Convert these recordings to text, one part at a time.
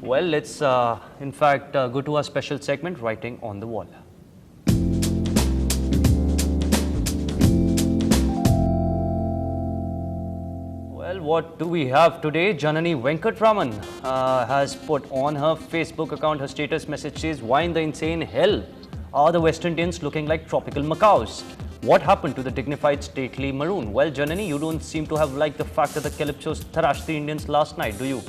Well, let's in fact go to our special segment, Writing on the Wall. Well, what do we have today? Janani Venkatraman has put on her Facebook account, her status message says, "Why in the insane hell are the West Indians looking like tropical macaws? What happened to the dignified stately maroon?" Well, Janani, you don't seem to have liked the fact that the Calypsos thrashed the Indians last night, do you?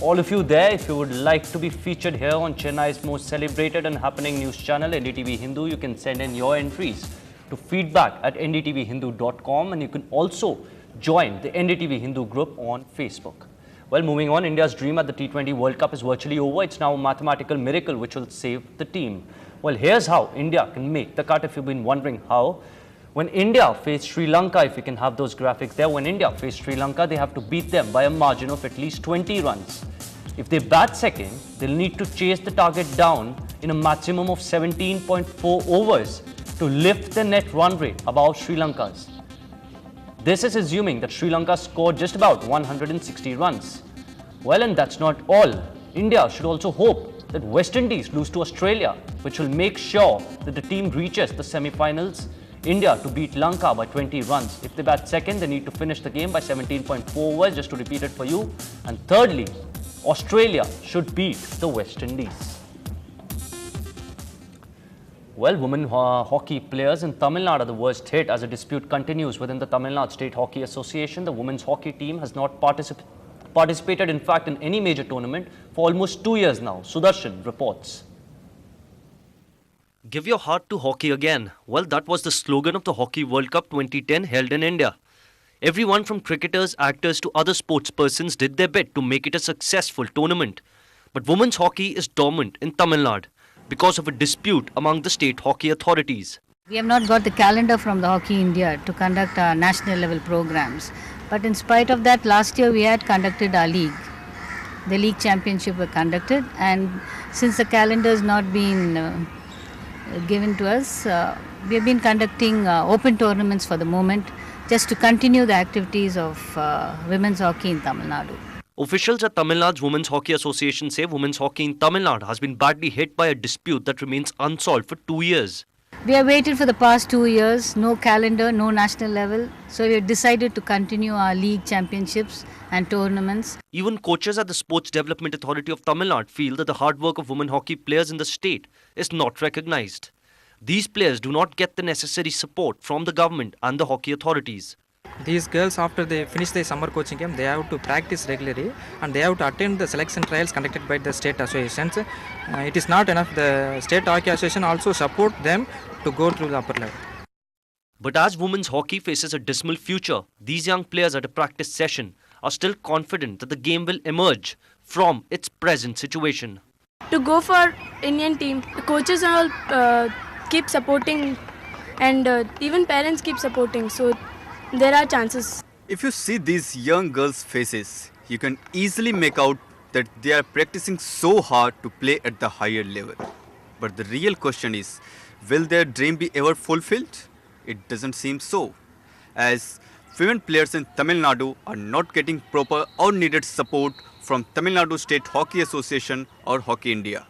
All of you there, if you would like to be featured here on Chennai's most celebrated and happening news channel, NDTV Hindu, you can send in your entries to feedback@ndtvhindu.com, and you can also join the NDTV Hindu group on Facebook. Well, moving on, India's dream at the T20 World Cup is virtually over. It's now a mathematical miracle which will save the team. Well, here's how India can make the cut if you've been wondering how. When India faced Sri Lanka, if you can have those graphics there, when India faced Sri Lanka, they have to beat them by a margin of at least 20 runs. If they bat second, they'll need to chase the target down in a maximum of 17.4 overs to lift the net run rate above Sri Lanka's. This is assuming that Sri Lanka scored just about 160 runs. Well, and that's not all. India should also hope that West Indies lose to Australia, which will make sure that the team reaches the semi-finals. India to beat Lanka by 20 runs. If they bat second, they need to finish the game by 17.4 overs, just to repeat it for you. And thirdly, Australia should beat the West Indies. Well, women hockey players in Tamil Nadu are the worst hit as a dispute continues within the Tamil Nadu State Hockey Association. The women's hockey team has not participated, in fact, in any major tournament for almost 2 years now. Sudarshan reports. Give your heart to hockey again. Well, that was the slogan of the Hockey World Cup 2010 held in India. Everyone from cricketers, actors to other sports persons did their bit to make it a successful tournament. But women's hockey is dormant in Tamil Nadu because of a dispute among the state hockey authorities. We have not got the calendar from the Hockey India to conduct our national level programs. But in spite of that, last year we had conducted our league. The league championship were conducted, and since the calendar has not been given to us, we have been conducting open tournaments for the moment, just to continue the activities of women's hockey in Tamil Nadu. Officials at Tamil Nadu's Women's Hockey Association say women's hockey in Tamil Nadu has been badly hit by a dispute that remains unsolved for 2 years. We have waited for the past 2 years, no calendar, no national level, so we have decided to continue our league championships and tournaments. Even coaches at the Sports Development Authority of Tamil Nadu feel that the hard work of women hockey players in the state is not recognized. These players do not get the necessary support from the government and the hockey authorities. These girls, after they finish their summer coaching camp, they have to practice regularly and they have to attend the selection trials conducted by the state associations. It is not enough. The state hockey association also support them to go through the upper level. But as women's hockey faces a dismal future, these young players at a practice session are still confident that the game will emerge from its present situation. To go for Indian team, the coaches all keep supporting, and even parents keep supporting, so there are chances. If you see these young girls' faces, you can easily make out that they are practicing so hard to play at the higher level. But the real question is, will their dream be ever fulfilled? It doesn't seem so, as women players in Tamil Nadu are not getting proper or needed support from Tamil Nadu State Hockey Association or Hockey India.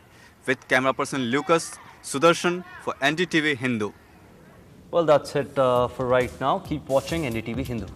With camera person Lucas, Sudarshan for NDTV Hindu. Well, that's it for right now. Keep watching NDTV Hindu.